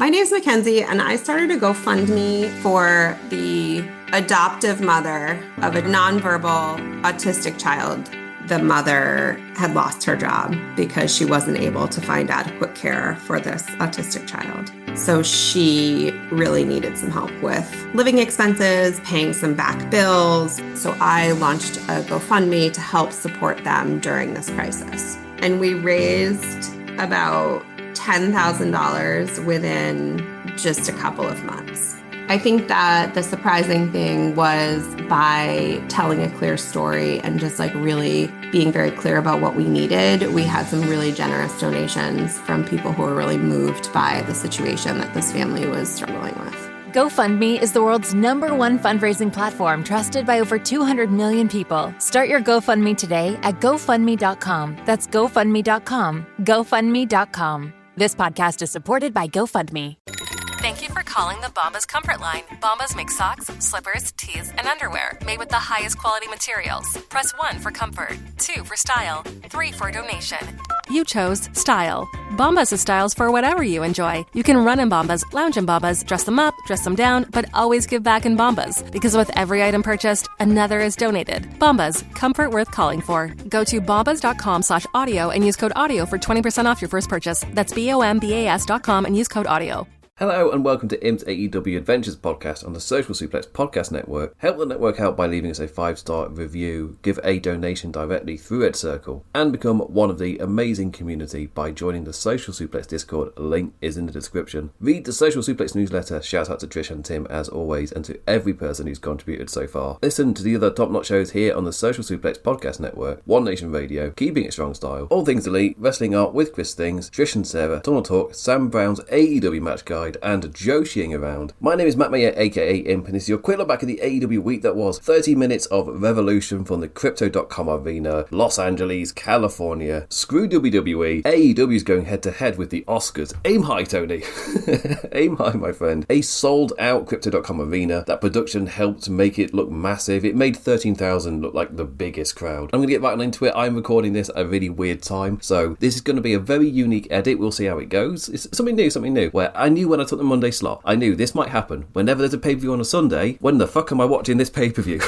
My name's Mackenzie, and I started a GoFundMe for the adoptive mother of a nonverbal autistic child. The mother had lost her job because she wasn't able to find adequate care for this autistic child. So she really needed some help with living expenses, paying some back bills. So I launched a GoFundMe to help support them during this crisis. And we raised about $10,000 within just a couple of months. I think that the surprising thing was by telling a clear story and just really being very clear about what we needed, we had some really generous donations from people who were really moved by the situation that this family was struggling with. GoFundMe is the world's #1 fundraising platform trusted by over 200 million people. Start your GoFundMe today at GoFundMe.com. That's GoFundMe.com. GoFundMe.com. This podcast is supported by GoFundMe. Thank you for calling the Bombas Comfort Line. Bombas make socks, slippers, tees, and underwear made with the highest quality materials. Press 1 for comfort, 2 for style, 3 for donation. You chose style. Bombas is styles for whatever you enjoy. You can run in Bombas, lounge in Bombas, dress them up, dress them down, but always give back in Bombas. Because with every item purchased, another is donated. Bombas, comfort worth calling for. Go to bombas.com/audio and use code AUDIO for 20% off your first purchase. That's BOMBAS.com and use code AUDIO. Hello and welcome to IM's AEW Adventures podcast on the Social Suplex Podcast Network. Help the network out by leaving us a 5-star review, give a donation directly through Red Circle, and become one of the amazing community by joining the Social Suplex Discord. Link is in the description. Read the Social Suplex newsletter. Shout out to Trish and Tim as always, and to every person who's contributed so far. Listen to the other top-notch shows here on the Social Suplex Podcast Network, One Nation Radio, Keeping It Strong Style, All Things Elite, Wrestling Art with Chris Things, Trish and Sarah, Tunnel Talk, Sam Brown's AEW Match Guide, and Joe Sheeing Around. My name is Matt Maher, aka Imp, and this is your quick look back at the AEW week that was. 30 minutes of Revolution from the Crypto.com arena, Los Angeles, California. Screw WWE. AEW is going head to head with the Oscars. Aim high, Tony. Aim high, my friend. A sold out Crypto.com arena. That production helped make it look massive. It made 13,000 look like the biggest crowd. I'm going to get right on into it. I'm recording this at a really weird time, so this is going to be a very unique edit. We'll see how it goes. It's something new, where I knew when I took the Monday slot, I knew this might happen. Whenever there's a pay-per-view on a Sunday, when the fuck am I watching this pay-per-view?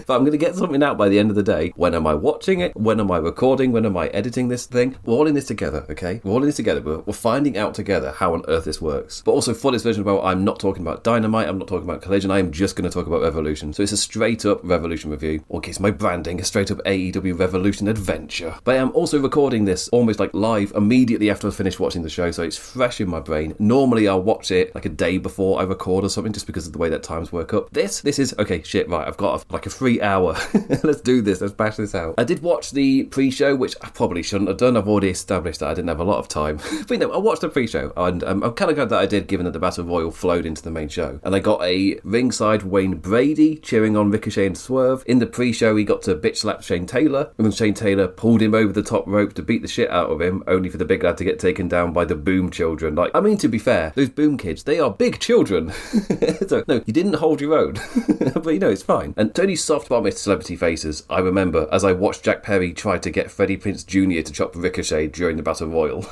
But I'm going to get something out by the end of the day. When am I watching it? When am I recording? When am I editing this thing? We're all in this together, okay? We're all in this together. We're finding out together how on earth this works. But also for this version about, I'm not talking about Dynamite, I'm not talking about Collision, I am just going to talk about Revolution. So it's a straight up Revolution review. Okay, it's my branding, a straight up AEW Revolution adventure. But I'm also recording this almost live immediately after I finish watching the show, so it's fresh in my brain. Normally I'll watch it a day before I record or something, just because of the way that times work up. This is, okay, shit, right, I've got a free hour. Let's do this, let's bash this out. I did watch the pre-show, which I probably shouldn't have done. I've already established that I didn't have a lot of time. But I watched the pre-show, and I'm kind of glad that I did, given that the Battle Royal flowed into the main show. And I got a ringside Wayne Brady cheering on Ricochet and Swerve. In the pre-show, he got to bitch slap Shane Taylor, and then Shane Taylor pulled him over the top rope to beat the shit out of him, only for the big lad to get taken down by the Boom children. To be fair, those Boom kids, they are big children. So, no, you didn't hold your own. But, it's fine. And Tony's soft promised celebrity faces, I remember, as I watched Jack Perry try to get Freddie Prinze Jr. to chop Ricochet during the Battle Royal.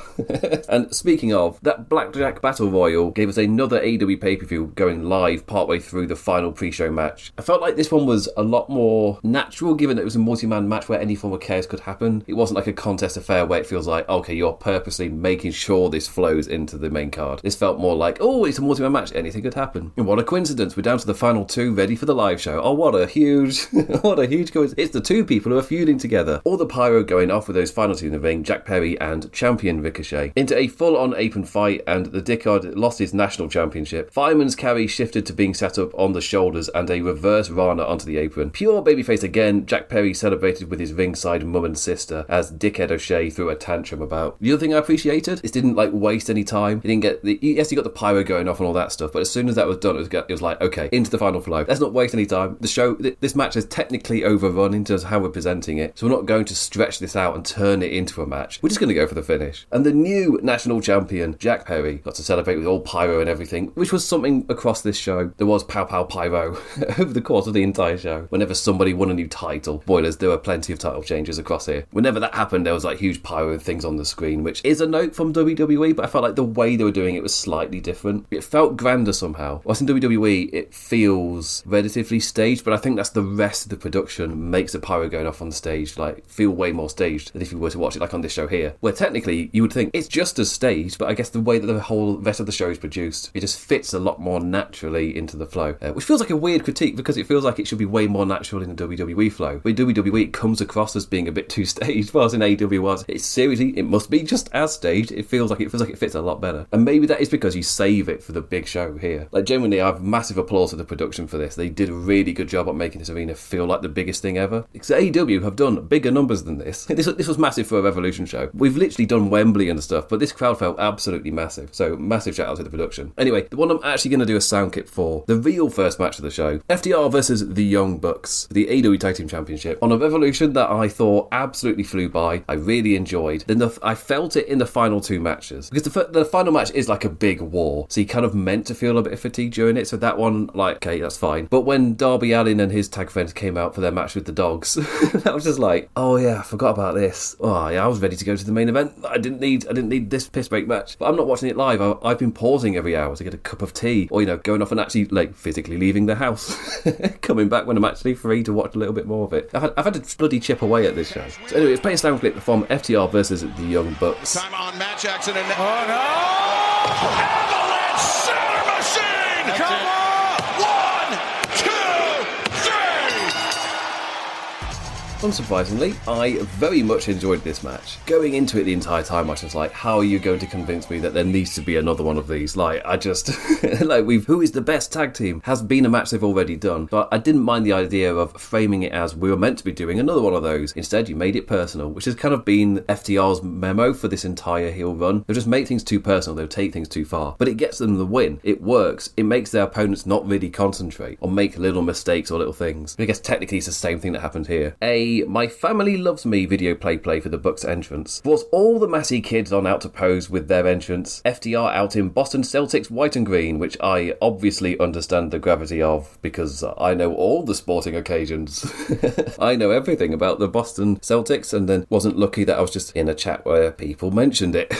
And speaking of, that Blackjack Battle Royal gave us another AEW pay-per-view going live partway through the final pre-show match. I felt like this one was a lot more natural, given that it was a multi-man match where any form of chaos could happen. It wasn't like a contest affair where it feels like, okay, you're purposely making sure this flows into the main card. This felt more like, oh, it's a multi-man match, anything could happen. And what a coincidence, we're down to the final two, ready for the live show. Oh, what a huge coincidence. It's the two people who are feuding together. All the pyro going off with those final two in the ring, Jack Perry and champion Ricochet, into a full-on apron fight, and the dickard lost his national championship. Fireman's carry shifted to being set up on the shoulders and a reverse Rana onto the apron. Pure babyface again, Jack Perry celebrated with his ringside mum and sister as Dickhead O'Shea threw a tantrum about. The other thing I appreciated is didn't waste any time. He didn't get yes, he got the pyro going off and all that stuff, but as soon as that was done, it was like, okay, into the final flow. Let's not waste any time. The show, this match match is technically overrun in terms of how we're presenting it, so we're not going to stretch this out and turn it into a match. We're just going to go for the finish. And the new national champion, Jack Perry, got to celebrate with all pyro and everything, which was something across this show. There was pow pow pyro over the course of the entire show. Whenever somebody won a new title, spoilers, there were plenty of title changes across here. Whenever that happened, there was like huge pyro things on the screen, which is a note from WWE, but I felt like the way they were doing it was slightly different. It felt grander somehow. Whilst in WWE, it feels relatively staged, but I think that's the rest of the production makes the pyro going off on the stage like feel way more staged than if you were to watch it like on this show here, where technically you would think it's just as staged, but I guess the way that the whole rest of the show is produced, it just fits a lot more naturally into the flow, which feels like a weird critique because it feels like it should be way more natural in the WWE flow. But in WWE, it comes across as being a bit too staged, whilst in AEW it's seriously, it must be just as staged. It feels like it fits a lot better. And maybe that is because you save it for the big show here. Like, genuinely, I have massive applause for the production for this. They did a really good job at making this arena feel like the biggest thing ever. Because AEW have done bigger numbers than this. This was massive for a Revolution show. We've literally done Wembley and stuff, but this crowd felt absolutely massive. So massive shout out to the production. Anyway, the one I'm actually going to do a sound kit for, the real first match of the show, FTR versus the Young Bucks, the AEW Tag Team Championship, on a Revolution that I thought absolutely flew by. I really enjoyed. Then I felt it in the final two matches, because the final match is like a big war, so you kind of meant to feel a bit of fatigue during it, so that one, like, okay, that's fine. But when Darby Allin and his tag friends came out for their match with the Dogs, that was just like, oh yeah, I forgot about this. Oh yeah, I was ready to go to the main event. I didn't need this piss break match. But I'm not watching it live. I've been pausing every hour to get a cup of tea, or, you know, going off and actually, like, physically leaving the house, coming back when I'm actually free to watch a little bit more of it. I've had to bloody chip away at this show. So anyway, it's playing a sound clip from FTR versus the Young Bucks. Time on Matt Jackson and oh no! Avalanche center machine! Come on! 1, 2, 3! Unsurprisingly, I very much enjoyed this match. Going into it the entire time, I was just like, how are you going to convince me that there needs to be another one of these? Like, I just, like, who is the best tag team has been a match they've already done. But I didn't mind the idea of framing it as we were meant to be doing another one of those. Instead, you made it personal, which has kind of been FTR's memo for this entire heel run. They'll just make things too personal, they'll take things too far. But it gets them the win. It works. It makes their opponents not really concentrate or make little mistakes or little things. But I guess technically it's the same thing that happened here. My Family Loves Me video play for the Bucks entrance was all the Massey kids on out to pose with their entrance. FTR out in Boston Celtics white and green, which I obviously understand the gravity of because I know all the sporting occasions. I know everything about the Boston Celtics, and then wasn't lucky that I was just in a chat where people mentioned it.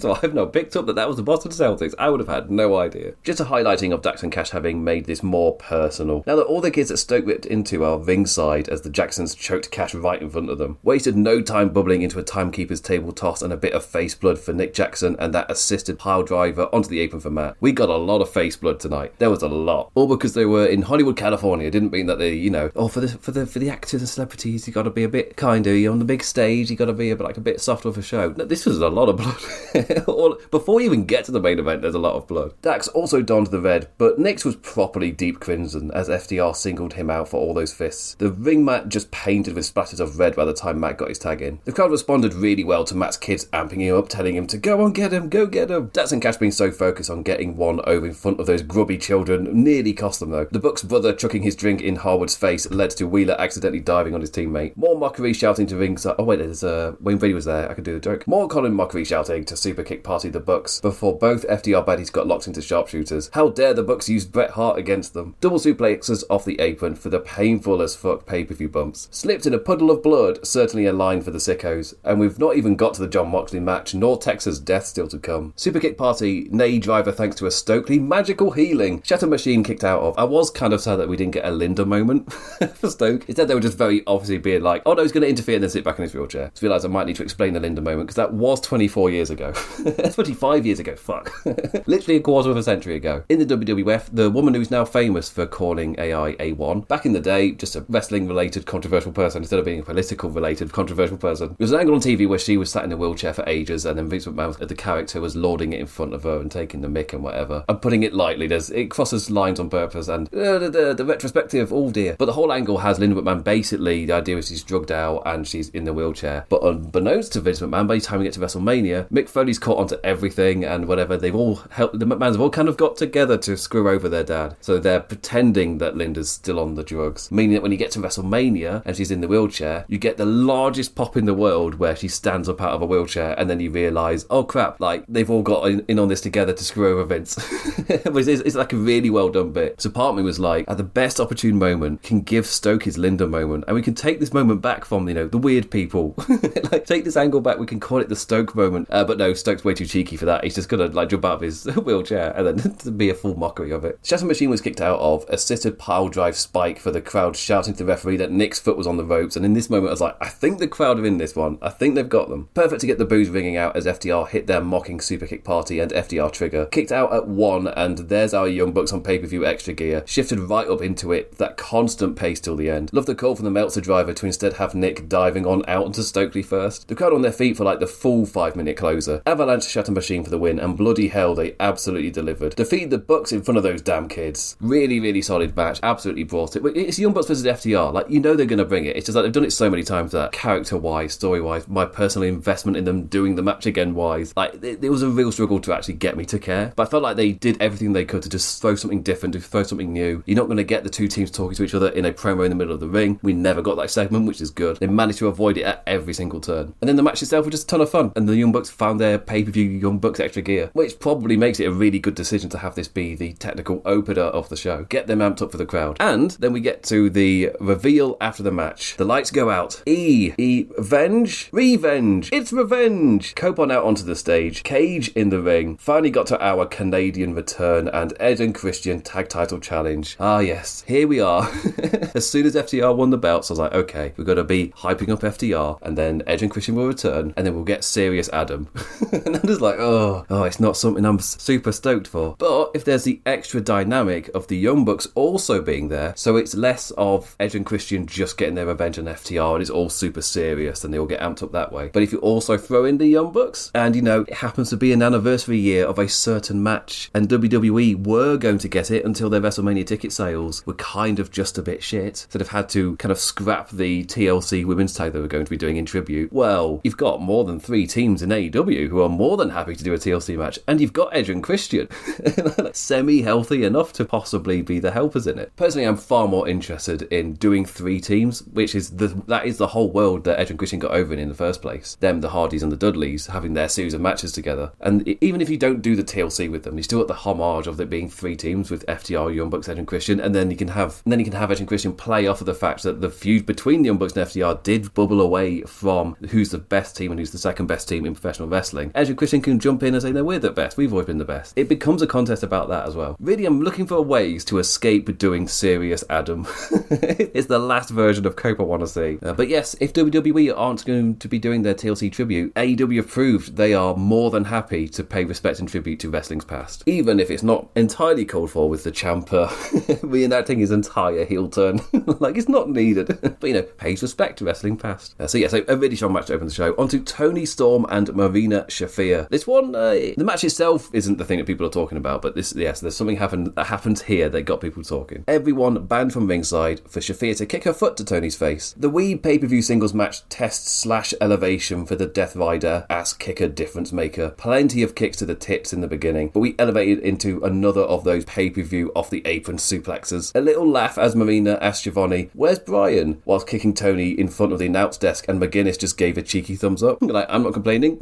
So I've not picked up that was the Boston Celtics. I would have had no idea. Just a highlighting of Dax and Cash having made this more personal. Now that all the kids that Stoke ripped into are ringside as the Jacksons choked Cash right in front of them. Wasted no time bubbling into a timekeeper's table toss and a bit of face blood for Nick Jackson and that assisted pile driver onto the apron for Matt. We got a lot of face blood tonight. There was a lot. All because they were in Hollywood, California. Didn't mean that they, you know, for the actors and celebrities, you got to be a bit kinder. You're on the big stage, you got to be a bit softer of a show. No, this was a lot of blood. Before you even get to the main event, there's a lot of blood. Dax also donned the red, but Nick's was properly deep crimson as FDR singled him out for all those fists. The ring mat just painted with splatters of red by the time Matt got his tag in. The crowd responded really well to Matt's kids amping him up, telling him to go on, get him, go get him. Dax and Cash being so focused on getting one over in front of those grubby children nearly cost them though. The Bucks' brother chucking his drink in Harwood's face led to Wheeler accidentally diving on his teammate. More mockery shouting to ringside. Oh wait, there's Wayne Brady was there. I could do the joke. More Colin mockery shouting to super kick party the Bucks before both FDR baddies got locked into sharpshooters. How dare the Bucks use Bret Hart against them? Double suplexes off the apron for the painful as fuck pay-per-view bumps. Slipped in a puddle of blood, certainly a line for the sickos, and we've not even got to the John Moxley match, nor Texas death still to come. Superkick party, Nay driver thanks to a Stokely magical healing. Shatter Machine kicked out of. I was kind of sad that we didn't get a Linda moment for Stoke. Instead they were just very obviously being like, oh no, he's going to interfere and then sit back in his wheelchair. I realised I might need to explain the Linda moment because that was 24 years ago. 25 years ago, fuck. Literally a quarter of a century ago. In the WWF, the woman who's now famous for calling AI A1, back in the day, just a wrestling related controversial person person instead of being a political related controversial person. There was an angle on TV where she was sat in a wheelchair for ages, and then Vince McMahon, the character, was lording it in front of her and taking the mick and whatever. I'm putting it lightly, it crosses lines on purpose, and the retrospective, oh dear. But the whole angle has Linda McMahon, basically the idea is she's drugged out and she's in the wheelchair, but unbeknownst to Vince McMahon, by the time we get to WrestleMania, Mick Foley's caught onto everything and whatever. They've all helped, the McMahons have all kind of got together to screw over their dad, so they're pretending that Linda's still on the drugs, meaning that when you get to WrestleMania and she's in the wheelchair, you get the largest pop in the world where she stands up out of a wheelchair, and then you realise, oh crap, like they've all got in on this together to screw over Vince. It's like a really well done bit. So part of me was like, at the best opportune moment, can give Stoke his Linda moment, and we can take this moment back from, you know, the weird people. Like, take this angle back, we can call it the Stoke moment. But no, Stoke's way too cheeky for that. He's just gonna like jump out of his wheelchair and then be a full mockery of it. Shatter Machine was kicked out of, assisted pile drive spike for the crowd shouting to the referee that Nick's foot was on the ropes, and in this moment I was like, I think the crowd are in this one. I think they've got them. Perfect to get the boos ringing out as FTR hit their mocking super kick party and FTR trigger. Kicked out at 1, and there's our Young Bucks on pay-per-view extra gear. Shifted right up into it, that constant pace till the end. Love the call from the Meltzer driver to instead have Nick diving on out onto Stokely first. The crowd on their feet for like the full 5-minute closer. Avalanche Shatter Machine for the win, and bloody hell, they absolutely delivered. Defeated the Bucks in front of those damn kids. Really, really solid match. Absolutely brought it. It's Young Bucks versus FTR. Like, you know they're going to bring it. It's just like they've done it so many times that character-wise, story-wise, my personal investment in them doing the match again-wise, like, it was a real struggle to actually get me to care. But I felt like they did everything they could to just throw something different, to throw something new. You're not going to get the two teams talking to each other in a promo in the middle of the ring. We never got that segment, which is good. They managed to avoid it at every single turn. And then the match itself was just a ton of fun. And the Young Bucks found their pay-per-view Young Bucks extra gear, which probably makes it a really good decision to have this be the technical opener of the show. Get them amped up for the crowd. And then we get to the reveal after the match. The lights go out. Revenge? It's revenge! Cope on out onto the stage. Cage in the ring. Finally got to our Canadian return and Ed and Christian tag title challenge. Ah yes, here we are. As soon as FTR won the belts, I was like, okay, we're going to be hyping up FTR, and then Edge and Christian will return, and then we'll get Serious Adam. And I'm just like, oh, it's not something I'm super stoked for. But if there's the extra dynamic of the Young Bucks also being there, so it's less of Edge and Christian just getting their revenge on FTR, and it's all super serious, and they all get amped up that way. But if you also throw in the Young Bucks, and you know, it happens to be an anniversary year of a certain match, and WWE were going to get it until their WrestleMania ticket sales were kind of just a bit shit, so they've had to kind of scrap the TLC women's tag they were going to be doing in tribute. Well, you've got more than 3 teams in AEW who are more than happy to do a TLC match, and you've got Edge and Christian semi-healthy enough to possibly be the helpers in it. Personally, I'm far more interested in doing 3 teams, which is that is the whole world that Edge and Christian got over in the first place. Them, the Hardys and the Dudleys, having their series of matches together. And even if you don't do the TLC with them, you still got the homage of it being 3 teams with FTR, Young Bucks, Edge and Christian, and then you can have Edge and Christian play off of the fact that the feud between the Young Bucks and FTR did bubble away from who's the best team and who's the second best team in professional wrestling. Edge and Christian can jump in and say, no, we're the best, we've always been the best. It becomes a contest about that as well. Really, I'm looking for ways to escape doing Serious Adam. It's the last version of Cope I want to see. But yes, if WWE aren't going to be doing their TLC tribute, AEW have proved they are more than happy to pay respect and tribute to wrestling's past, even if it's not entirely called for, with the Ciampa reenacting his entire heel turn. Like, it's not needed. But, you know, pays respect to wrestling past. So a really strong match to open the show. On to Toni Storm and Marina Shafir. This one, the match itself isn't the thing that people are talking about, but there's something that happens here that got people talking. Everyone banned from ringside for Shafir to kick her foot to Toni's face. The Wii pay-per-view singles match test/elevation for the Death Rider ass kicker difference maker. Plenty of kicks to the tits in the beginning, but we elevated into another of those pay-per-view off the apron suplexes. A little laugh as Marina asked Giovanni, "Where's Brian?" whilst kicking Toni in front of the announce desk, and McGuinness just gave a cheeky thumbs up. Like, I'm not complaining.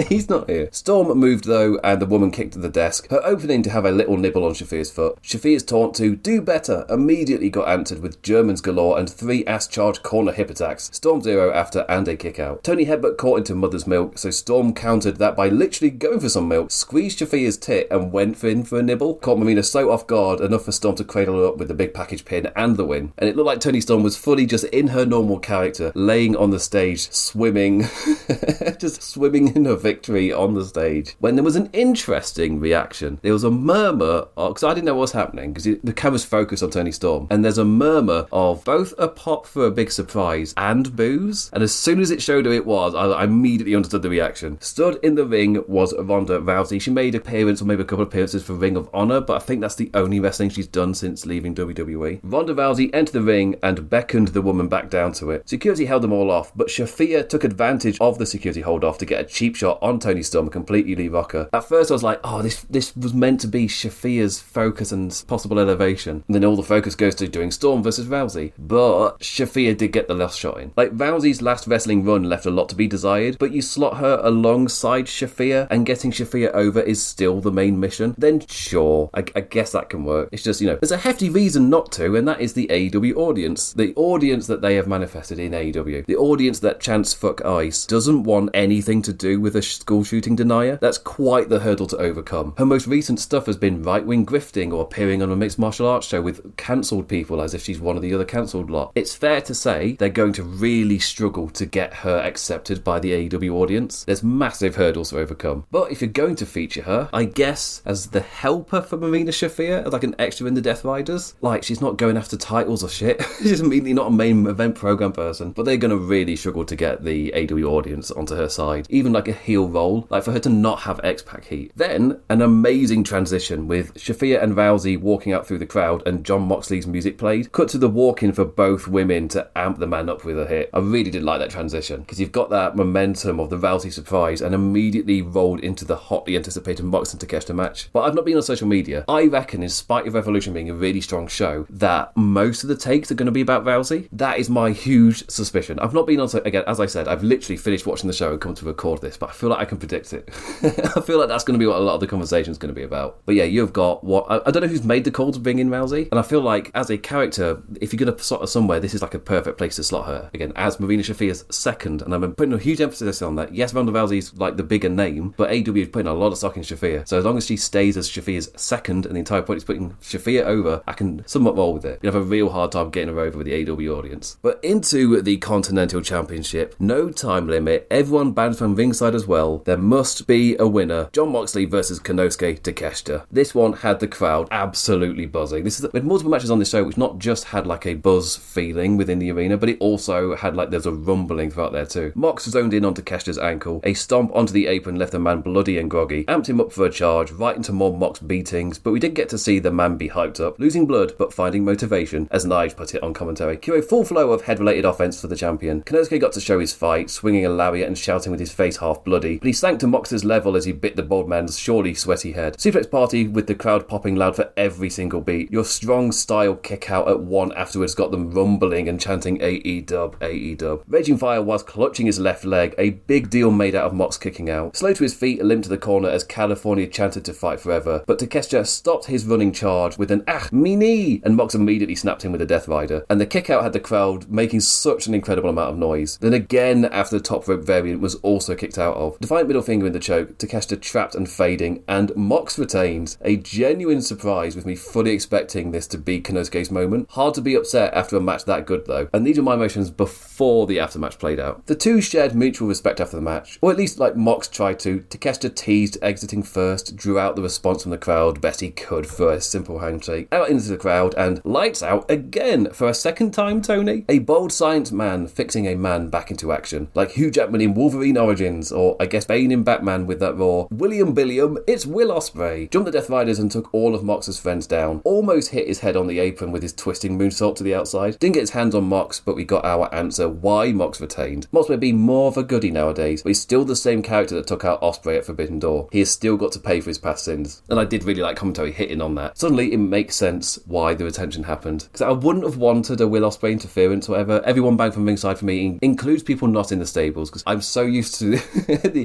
He's not here. Storm moved though, and the woman kicked to the desk, her opening to have a little nibble on Shafir's foot. Shafir's taunt to do better immediately got answered with Germans galore and 3 ass-charged corner hip attacks. Storm 0 after and a kick out. Toni headbutt caught into Mother's Milk, so Storm countered that by literally going for some milk, squeezed Shafir's tit and went in for a nibble. Caught Marina so off guard, enough for Storm to cradle her up with the big package pin and the win. And it looked like Toni Storm was fully just in her normal character, laying on the stage, swimming, just swimming in her victory on the stage. When there was an interesting reaction, there was a murmur, because I didn't know what was happening, because the camera's focused on Toni Storm, and there's a murmur of both a pop for a big surprise and boos. And as soon as it showed who it was, I immediately understood the reaction. Stood in the ring was Ronda Rousey. She made an appearance, or maybe a couple of appearances for Ring of Honor, but I think that's the only wrestling she's done since leaving WWE. Ronda Rousey entered the ring and beckoned the woman back down to it. Security held them all off, but Shafir took advantage of the security hold off to get a cheap shot on Toni Storm and completely rock her. At first I was like, oh, this was meant to be Shafir's focus and possible elevation. And then all the focus goes to doing Storm versus Rousey. But Shafir did get the last shot in. Like, Rousey's last wrestling run left a lot to be desired, but you slot her alongside Shafir and getting Shafir over is still the main mission, then sure, I guess that can work. It's just, there's a hefty reason not to, and that is the AEW audience. The audience that they have manifested in AEW. The audience that chants fuck ICE doesn't want anything to do with a school shooting denier. That's quite the hurdle to overcome. Her most recent stuff has been right-wing grifting or appearing on a mixed martial arts show with cancelled people as if she's one of the other cancelled lot. It's fair to say they're going to really struggle to get her accepted by the AEW audience. There's massive hurdles to overcome. But if you're going to feature her, I guess as the helper for Marina Shafir, as like an extra in the Death Riders, like she's not going after titles or shit. She's immediately not a main event program person. But they're going to really struggle to get the AEW audience onto her side. Even like a heel role, like for her to not have X-Pac heat. Then an amazing transition with Shafir and Rousey walking out through the crowd and Jon Moxley's music played. Cut to the walk-in for both women to amp the man up with a hit. I really did like that transition because you've got that momentum of the Rousey surprise and immediately rolled into the hotly anticipated Mox and Takeshita match. But I've not been on social media. I reckon, in spite of Revolution being a really strong show, that most of the takes are going to be about Rousey. That is my huge suspicion. I've not been on, again, as I said, I've literally finished watching the show and come to record this, but I feel like I can predict it. I feel like that's going to be what a lot of the conversation is going to be about. But yeah, you've got what, I don't know who's made the call to bring in Rousey, and I feel like as a character, if you're going to slot her somewhere, this is like a perfect place to slot her. Again, as Marina Shafir's second, and I'm putting a huge emphasis on that. Yes, Ronda Rousey's like the bigger name, but AEW is putting a lot of stock in Shafir. So as long as she stays as Shafir's second, and the entire point is putting Shafir over, I can somewhat roll with it. You have a real hard time getting her over with the AEW audience. But into the Continental Championship, no time limit, everyone banned from ringside as well. There must be a winner. Jon Moxley versus Konosuke Takeshita. This one had the crowd absolutely buzzing. We had multiple matches on this show which not just had like a buzz feeling within the arena, but it also had like there's a rumbling throughout there too. Mox zoned in on Takeshita's ankle. A stomp onto the apron left the man bloody and groggy. Amped him up for a charge, right into more Mox beatings, but we did get to see the man be hyped up, losing blood but finding motivation, as Nige put it on commentary. Cue a full flow of head-related offense for the champion. Konosuke got to show his fight, swinging a lariat and shouting with his face half bloody, but he sank to Mox's level as he bit the bald man's surely sweaty head. Suplex party with the crowd popping loud for every single beat. Your strong style kick out at one afterwards got them rumbling and chanting AEW, AEW. Raging Fire was clutching his left leg, a big deal made out of Mox kicking out. Slow to his feet, a limp to the corner as California chanted to fight forever, but Takeshita stopped his running charge with an me knee, and Mox immediately snapped him with a Death Rider, and the kick out had the crowd making such an incredible amount of noise. Then again, after the top rope variant was also kicked out of. Defiant middle finger in the choke, Takeshita trapped and fading, and Mox retained. A genuine surprise with me fully expecting this to be Konosuke's moment. Hard to be upset after a match that good though, and these were my emotions before the aftermatch played out. The two shared mutual respect after the match, or at least like Mox tried to. Takeshita teased exiting first, drew out the response from the crowd best he could for a simple handshake, out into the crowd, and lights out again for a second time, Tony. A bold science man fixing a man back into action, like Hugh Jackman in Wolverine Origins, or I guess Bane in Batman with that raw William Billiam, it's Will Ospreay. Jumped the Death Riders and took all of Mox's friends down. Almost hit his head on the apron with his twisting moonsault to the outside. Didn't get his hands on Mox, but we got our answer why Mox retained. Mox may be more of a goodie nowadays, but he's still the same character that took out Ospreay at Forbidden Door. He has still got to pay for his past sins. And I did really like commentary hitting on that. Suddenly it makes sense why the retention happened. Because I wouldn't have wanted a Will Ospreay interference or whatever. Everyone banged from ringside for me includes people not in the stables, because I'm so used to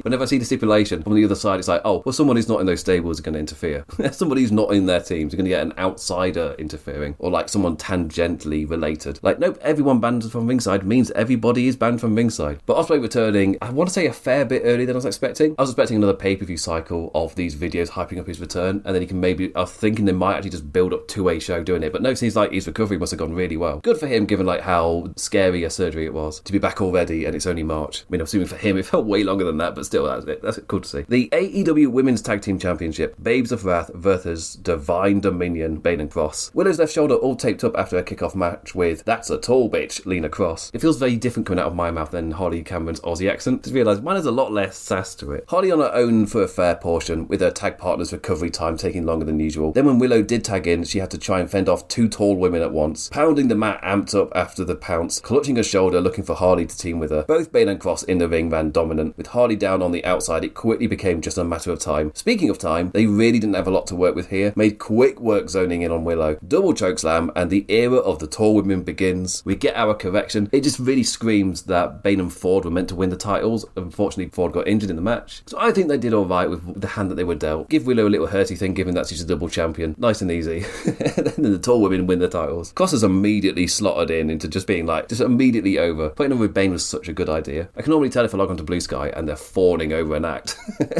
whenever I see the stipulation from the other side, it's like, oh, well, someone who's not in those stables is going to interfere. Somebody who's not in their teams is going to get an outsider interfering, or like someone tangentially related. Like, nope, everyone banned from ringside means everybody is banned from ringside. But Ospreay returning, I want to say a fair bit earlier than I was expecting. I was expecting another pay-per-view cycle of these videos hyping up his return, and then he can maybe, I was thinking they might actually just build up to a show doing it, but no, it seems like his recovery must have gone really well. Good for him, given like how scary a surgery it was to be back already, and it's only March. I mean, I'm assuming for him it felt way longer than that, but still, that's cool to see. The AEW Women's Tag Team Championship, Babes of Wrath versus Divine Dominion, Bane and Cross. Willow's left shoulder all taped up after a kickoff match with "That's a Talk tall bitch, Lena Cross. It feels very different coming out of my mouth than Harley Cameron's Aussie accent. Just realised mine has a lot less sass to it. Harley on her own for a fair portion, with her tag partner's recovery time taking longer than usual. Then when Willow did tag in, she had to try and fend off 2 tall women at once, pounding the mat amped up after the pounce, clutching her shoulder looking for Harley to team with her. Both Bane and Cross in the ring ran dominant. With Harley down on the outside, it quickly became just a matter of time. Speaking of time, they really didn't have a lot to work with here. Made quick work zoning in on Willow. Double chokeslam, and the era of the tall women begins. We get our correction. It just really screams that Bane and Ford were meant to win the titles. Unfortunately, Ford got injured in the match. So I think they did alright with the hand that they were dealt. Give Willow a little hurty thing, given that she's a double champion. Nice and easy. Then the tall women win the titles. Cross is immediately slotted into just being just immediately over. Putting them with Bane was such a good idea. I can normally tell if I log onto Blue Sky and they're fawning over an act.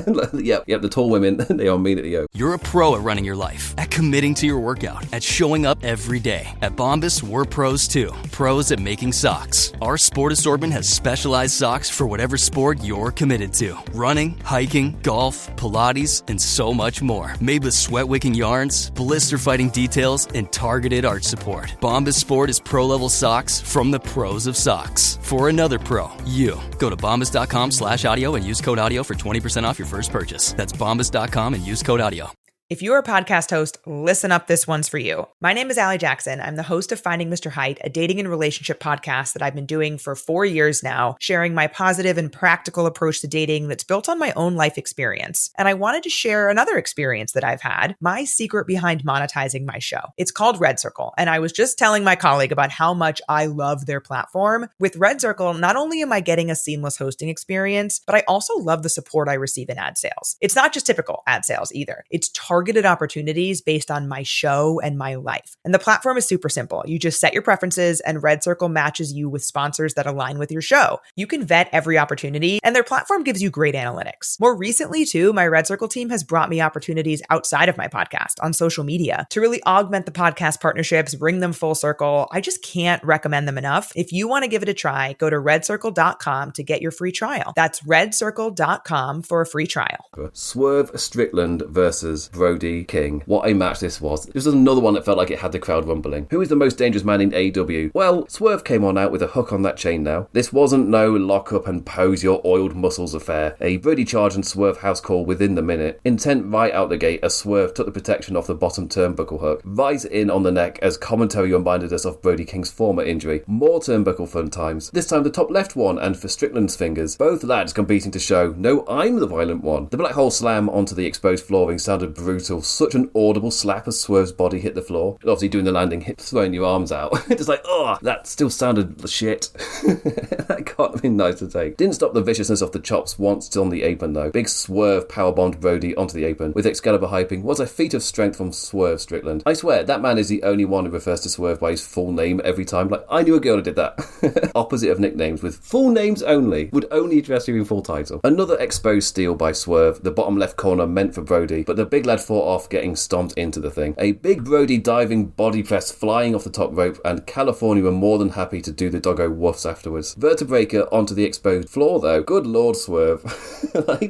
Yep, the tall women, they are immediately over. You're a pro at running your life, at committing to your workout, at showing up every day. At Bombas, we're pros too. Pros at making socks. Our sport assortment has specialized socks for whatever sport you're committed to. Running, hiking, golf, Pilates, and so much more. Made with sweat-wicking yarns, blister-fighting details, and targeted arch support. Bombas Sport is pro-level socks from the pros of socks. For another pro, you. Go to bombas.com/audio and use code audio for 20% off your first purchase. That's bombas.com and use code audio. If you're a podcast host, listen up, this one's for you. My name is Allie Jackson. I'm the host of Finding Mr. Height, a dating and relationship podcast that I've been doing for 4 years now, sharing my positive and practical approach to dating that's built on my own life experience. And I wanted to share another experience that I've had, my secret behind monetizing my show. It's called Red Circle, and I was just telling my colleague about how much I love their platform. With Red Circle, not only am I getting a seamless hosting experience, but I also love the support I receive in ad sales. It's not just typical ad sales either. It's targeted opportunities based on my show and my life. And the platform is super simple. You just set your preferences and Red Circle matches you with sponsors that align with your show. You can vet every opportunity and their platform gives you great analytics. More recently too, my Red Circle team has brought me opportunities outside of my podcast on social media to really augment the podcast partnerships, bring them full circle. I just can't recommend them enough. If you want to give it a try, go to redcircle.com to get your free trial. That's redcircle.com for a free trial. Swerve Strickland versus Brody King. What a match this was. This was another one that felt like it had the crowd rumbling. Who is the most dangerous man in AEW? Well, Swerve came on out with a hook on that chain now. This wasn't no lock up and pose your oiled muscles affair. A Brody charge and Swerve house call within the minute. Intent right out the gate as Swerve took the protection off the bottom turnbuckle hook. Right in on the neck as commentary reminded us of Brody King's former injury. More turnbuckle fun times. This time the top left one and for Strickland's fingers. Both lads competing to show, no, I'm the violent one. The black hole slam onto the exposed flooring sounded brutal. Such an audible slap as Swerve's body hit the floor. And obviously doing the landing, hip throwing your arms out. Just oh, that still sounded shit. That can't have been nice to take. Didn't stop the viciousness of the chops once on the apron though. Big Swerve powerbombed Brody onto the apron with Excalibur hyping was a feat of strength from Swerve Strickland. I swear, that man is the only one who refers to Swerve by his full name every time. I knew a girl who did that. Opposite of nicknames, with full names only, would only address you in full title. Another exposed steal by Swerve, the bottom left corner meant for Brody, but the big lad fought off, getting stomped into the thing. A big Brody diving body press flying off the top rope, and California were more than happy to do the doggo woofs afterwards. Vertebraker onto the exposed floor though. Good lord, Swerve.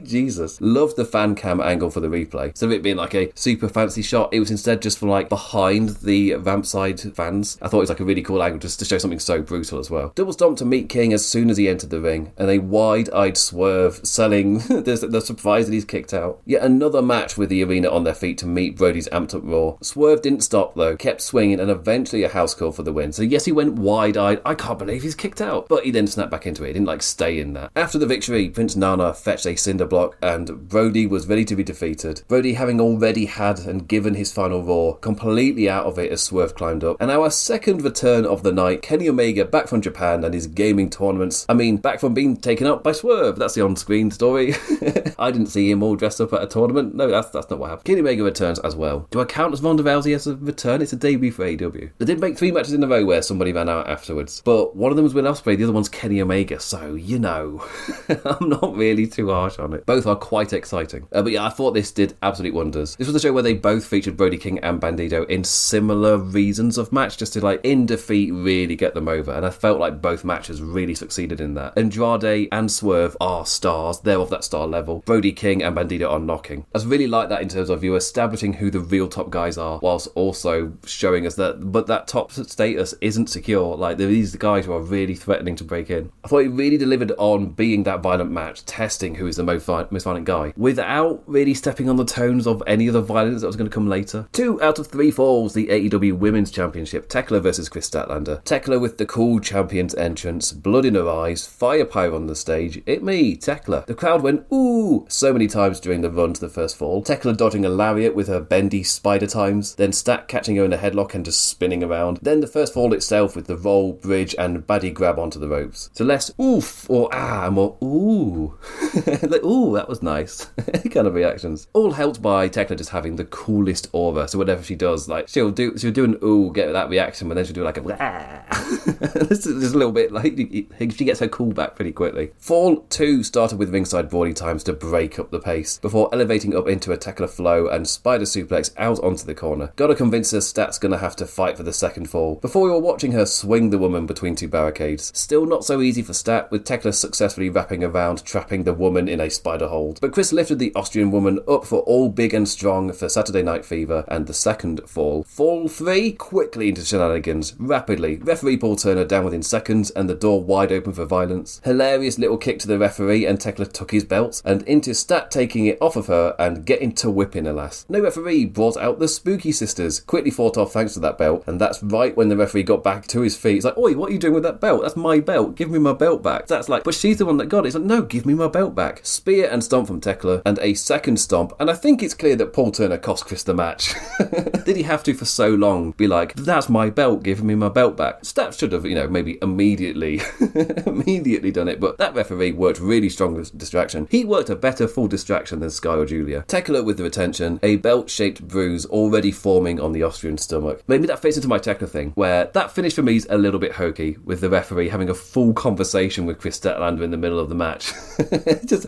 Jesus. Loved the fan cam angle for the replay. Instead of it being a super fancy shot, it was instead just from behind the ramp side fans. I thought it was a really cool angle just to show something so brutal as well. Double stomp to meet King as soon as he entered the ring, and a wide-eyed Swerve selling the surprise that he's kicked out. Yet another match with the arena on their feet to meet Brody's amped up Raw. Swerve didn't stop though, kept swinging, and eventually a house call for the win. So yes, he went wide-eyed. I can't believe he's kicked out. But he then snapped back into it. He didn't stay in that. After the victory, Prince Nana fetched a cinder block and Brody was ready to be defeated. Brody having already had and given his final Raw, completely out of it as Swerve climbed up. And our second return of the night, Kenny Omega back from Japan and his gaming tournaments. Back from being taken up by Swerve. That's the on-screen story. I didn't see him all dressed up at a tournament. No, that's not what happened. Kenny Omega returns as well. Do I count as Ronda Rousey as a return? It's a debut for AEW. They did make 3 matches in a row where somebody ran out afterwards. But one of them was Will Ospreay, the other one's Kenny Omega. So, I'm not really too harsh on it. Both are quite exciting. But yeah, I thought this did absolute wonders. This was a show where they both featured Brody King and Bandito in similar reasons of match, just to in defeat really get them over. And I felt like both matches really succeeded in that. Andrade and Swerve are stars. They're of that star level. Brody King and Bandito are knocking. I really like that in terms of, pay-per-view, establishing who the real top guys are, whilst also showing us that top status isn't secure. Like, these are the guys who are really threatening to break in. I thought it really delivered on being that violent match, testing who is the most violent guy, without really stepping on the tones of any of the violence that was going to come later. 2 out of 3 falls, the AEW Women's Championship, Tekla versus Chris Statlander. Tekla with the cool champion's entrance, blood in her eyes, firepower on the stage. It me, Tekla. The crowd went ooh so many times during the run to the first fall. Tekla dodging a lariat with her bendy spider times, then Stat catching her in a headlock and just spinning around. Then the first fall itself with the roll, bridge and baddie grab onto the ropes. So less oof or ah, more ooh. Like, ooh, that was nice. Kind of reactions. All helped by Tekla just having the coolest aura. So whatever she does, like she'll do an ooh, get that reaction, but then she'll do like a this is just a little bit like she gets her cool back pretty quickly. Fall 2 started with ringside brawly times to break up the pace, before elevating up into a Tekla flow and spider suplex out onto the corner. Gotta convince her Stat's gonna have to fight for the second fall, before we were watching her swing the woman between 2 barricades. Still not so easy for Stat, with Tekla successfully wrapping around, trapping the woman in a spider hold. But Chris lifted the Austrian woman up for all big and strong for Saturday Night Fever and the second fall. Fall 3, quickly into shenanigans, rapidly. Referee Paul Turner down within seconds and the door wide open for violence. Hilarious little kick to the referee and Tekla took his belt, and into Stat taking it off of her and getting to whipping, alas. No referee brought out the Spooky Sisters, quickly fought off thanks to that belt, and that's right when the referee got back to his feet. It's like, oi, what are you doing with that belt? That's my belt. Give me my belt back. That's like, but she's the one that got it. It's like, no, give me my belt back. Spear and stomp from Tekla, and a second stomp, and I think it's clear that Paul Turner cost Chris the match. Did he have to for so long be like, that's my belt, give me my belt back? Stat should have, maybe immediately done it, but that referee worked really strong with distraction. He worked a better full distraction than Sky or Julia. Tekla with the retention, a belt-shaped bruise already forming on the Austrian stomach. Maybe that fits into my Tekla thing, where that finish for me is a little bit hokey, with the referee having a full conversation with Chris Statlander in the middle of the match.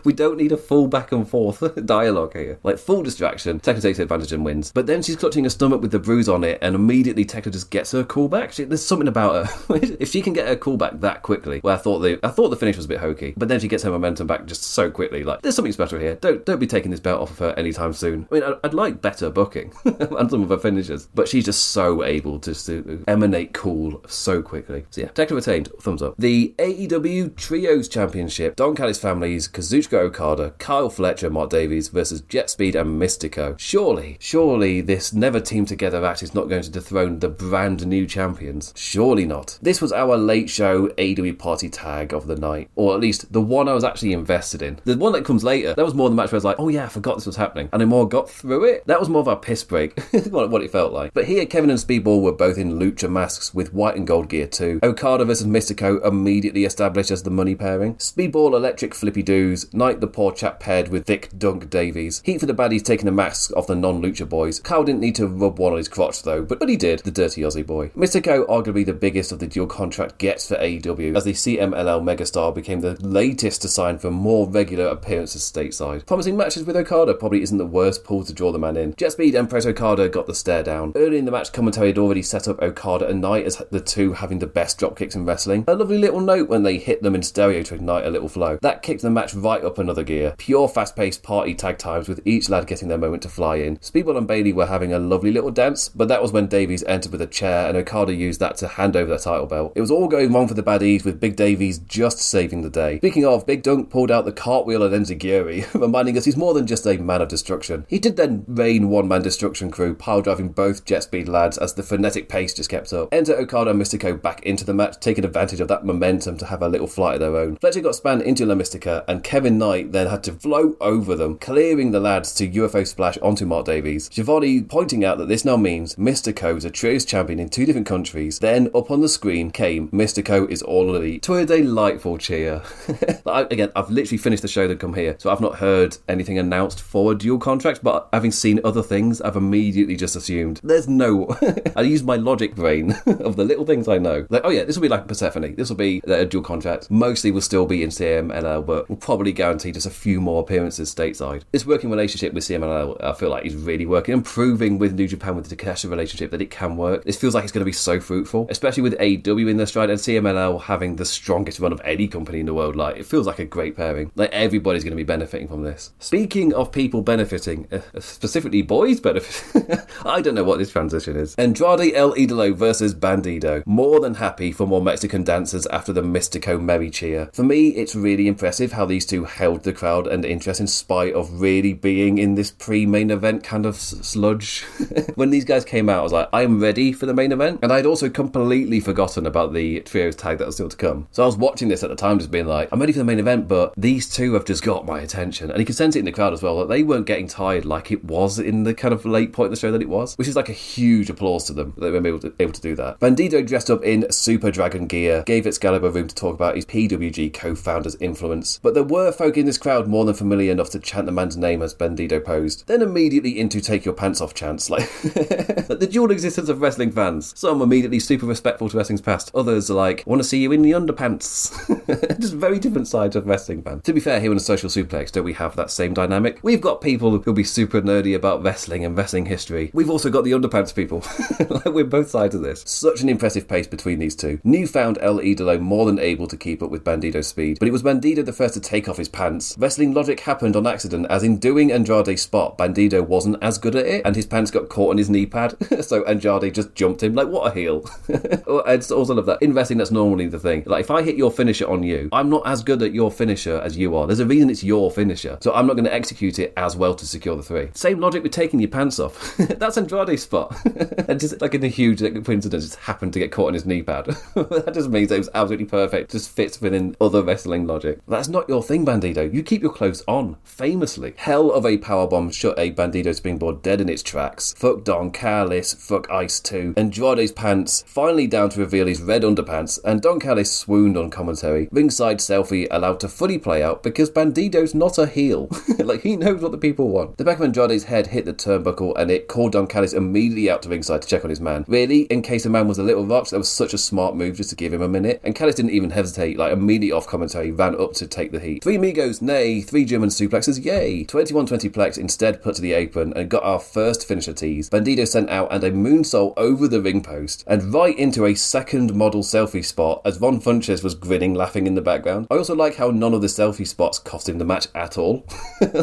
We don't need a full back and forth dialogue here. Like, full distraction, Tekla takes advantage and wins. But then she's clutching her stomach with the bruise on it, and immediately Tekla just gets her call back. There's something about her. If she can get her call back that quickly, well, I thought the finish was a bit hokey, but then she gets her momentum back just so quickly. Like, there's something special here. Don't be taking this belt off of her anytime soon. I mean, I'd like better booking and some of her finishes, but she's just so able to emanate cool so quickly. So yeah, Tekla retained. Thumbs up. The AEW Trios Championship, Don Callis families, Kazuchika Okada, Kyle Fletcher, Mark Davies versus Jet Speed and Mystico. Surely this never teamed together act is not going to dethrone the brand new champions. Surely not. This was our late show AEW party tag of the night, or at least the one I was actually invested in. The one that comes later, that was more the match where I was like, oh yeah, I forgot this was happening, and I more got through it. That was more of a piss break, what it felt like. But here, Kevin and Speedball were both in lucha masks with white and gold gear too. Okada versus Mystico immediately established as the money pairing. Speedball electric flippy doos, Knight the poor chap paired with thick Dunk Davies. Heat for the baddies taking the masks off the non-lucha boys. Kyle didn't need to rub one on his crotch though, but he did, the dirty Aussie boy. Mystico, arguably the biggest of the dual contract gets for AEW, as the CMLL megastar became the latest to sign for more regular appearances stateside. Promising matches with Okada probably isn't the worst pull to draw the man in. Jet Speed and Press Okada got the stare down. Early in the match, commentary had already set up Okada and Knight as the two having the best dropkicks in wrestling. A lovely little note when they hit them in stereo to ignite a little flow. That kicked the match right up another gear. Pure fast-paced party tag times with each lad getting their moment to fly in. Speedball and Bayley were having a lovely little dance, but that was when Davies entered with a chair and Okada used that to hand over the title belt. It was all going wrong for the baddies, with Big Davies just saving the day. Speaking of, Big Dunk pulled out the cartwheel and enziguri, reminding us he's more than just a man of destruction. He did then rain one-man destruction crew, pile driving both Jet Speed lads as the frenetic pace just kept up. Enter Okada and Mystico back into the match, taking advantage of that momentum to have a little flight of their own. Fletcher got spanned into La Mystica, and Kevin Knight then had to float over them, clearing the lads to UFO splash onto Mark Davies. Giovanni pointing out that this now means Mystico is a trios champion in 2 different countries. Then up on the screen came Mystico is all elite, to a delightful cheer. Again, I've literally finished the show to come here, so I've not heard anything announced for a dual contract, but having seen other things, I've immediately just assumed there's no I used my logic brain of the little things I know. Like, oh yeah, this will be like Persephone, this will be a dual contract, mostly will still be in CMLL, but will probably guarantee just a few more appearances stateside. This working relationship with CMLL, I feel like is really working and proving with New Japan with the Takeshita relationship that it can work. This feels like it's going to be so fruitful, especially with with AEW in their stride and CMLL having the strongest run of any company in the world. Like, it feels like a great pairing. Like, everybody's going to be benefiting from this. Speaking of people benefiting, specifically boys benefiting, I don't know what this transition is. Andrade El Idolo versus Bandido. More than happy for more Mexican dancers after the Mystico Merry cheer. For me, it's really impressive how these two held the crowd and interest in spite of really being in this pre-main event kind of sludge. When these guys came out, I was like, I am ready for the main event. And I'd also completely forgotten about the trios tag that was still to come. So I was watching this at the time just being like, I'm ready for the main event, but these two have just got my attention. And you can sense it in the crowd as well, that they weren't getting tired like it was in the kind of late point of the show that it was, which is like a huge applause to them that they were able to do that. Bandido dressed up in Super Dragon gear, gave Excalibur room to talk about his PWG co-founder's influence. But there were folk in this crowd more than familiar enough to chant the man's name as Bandido posed. Then immediately into take your pants off chants, like the dual existence of wrestling fans. Some immediately super respectful to wrestling's past. Others are like, I want to see you in the underpants. Just very different sides of wrestling fans. To be fair, here in a Social Suplex, don't we have that same dynamic? We've got people who'll be super nerdy about wrestling and wrestling history. We've also got the underpants people. Like, we're both sides of this. Such an impressive pace between these two. Newfound El Idolo more than able to keep up with Bandido's speed, but it was Bandido the first to take off his pants. Wrestling logic happened on accident, as in doing Andrade's spot, Bandido wasn't as good at it, and his pants got caught on his knee pad, so Andrade just jumped him. Like, what a heel. I just also love that. In wrestling, that's normally the thing. Like, if I hit your finisher on you, I'm not as good at your finisher as you are. There's a reason it's your finisher, so I'm not going to execute it as well to secure the 3. Same logic with taking your pants off. That's Andrade's spot. And just like in a huge coincidence, just happened to get caught on his knee pad. That just means it was absolutely perfect. Just fits within other wrestling logic. That's not your thing, Bandido. You keep your clothes on, famously. Hell of a powerbomb shut a Bandido springboard dead in its tracks. Fuck Don Callis, fuck Ice 2. Andrade's pants finally down to reveal his red underpants, and Don Callis swooned on commentary. Ringside selfie allowed to fully play out because Bandido's not a heel. Like, he knows what the people want. The back of Andrade's head hit the turnbuckle and it called Don Callis immediately out to ringside to check on his man. Really, in case the man was a little rocks, that was such a smart move just to give him a minute. And Callis didn't even hesitate, like immediately off commentary, ran up to take the heat. 3 Migos, nay, 3 German suplexes, yay. 21-20 Plex instead put to the apron and got our first finisher tease. Bandido sent out and a moonsault over the ring post and right into a second model selfie spot as Von Funches was grinning, laughing in the background. I also like how none of the selfie spots cost him the match at all.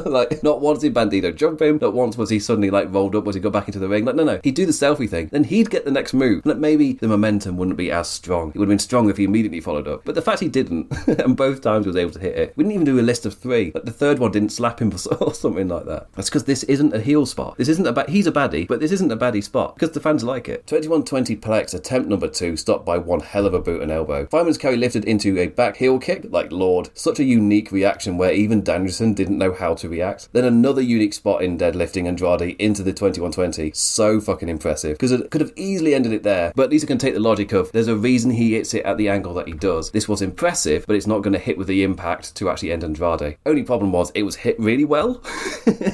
Like, not once did Bandido jump him, not once was he suddenly like rolled up, was he go back into the ring. Like, no, he'd do the selfie thing, then he'd get the next move. Like, maybe the momentum wouldn't be as strong. It would have been strong if he immediately followed up. But the fact he didn't, and both times he was able to hit it. We didn't even do a list of 3. Like, the third one didn't slap him or something like that. That's because this isn't a heel spot. This isn't he's a baddie, but this isn't a baddie spot because the fans like it. 21-20 Plex, attempt number 2, stopped by one hell of a boot and elbow. Fireman's carry lifted into a back heel kick, like Lord. Such a unique reaction where even Danielson didn't know how to react. Then another unique spot in deadlifting Andrade into the 21-20. So fucking impressive, because it could have easily ended it there, but at least it can take the logic of there's a reason he hits it at the angle that he does. This was impressive, but it's not going to hit with the impact to actually end Andrade. Only problem was it was hit really well.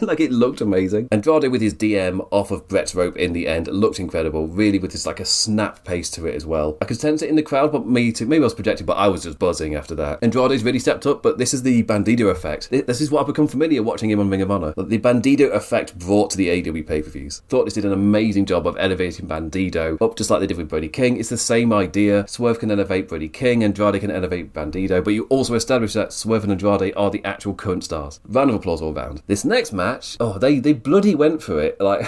Like, it looked amazing. Andrade with his DM off of Brett's rope in the end looked incredible, really, with this like a snap pace to it as well. I could sense it in the crowd, but maybe I was projecting, but I was just buzzing after that. Andrade's really stepped up, but this is the Bandido effect. This is what I've become familiar watching him on Ring of Honor. The Bandido effect brought to the AEW pay-per-views. Thought this did an amazing job of elevating Bandido up just like they did with Brody King. It's the same idea. Swerve can elevate Brody King, Andrade can elevate Bandido, but you also establish that Swerve and Andrade are the actual current stars. Round of applause all round. This next match, they bloody went for it. Like,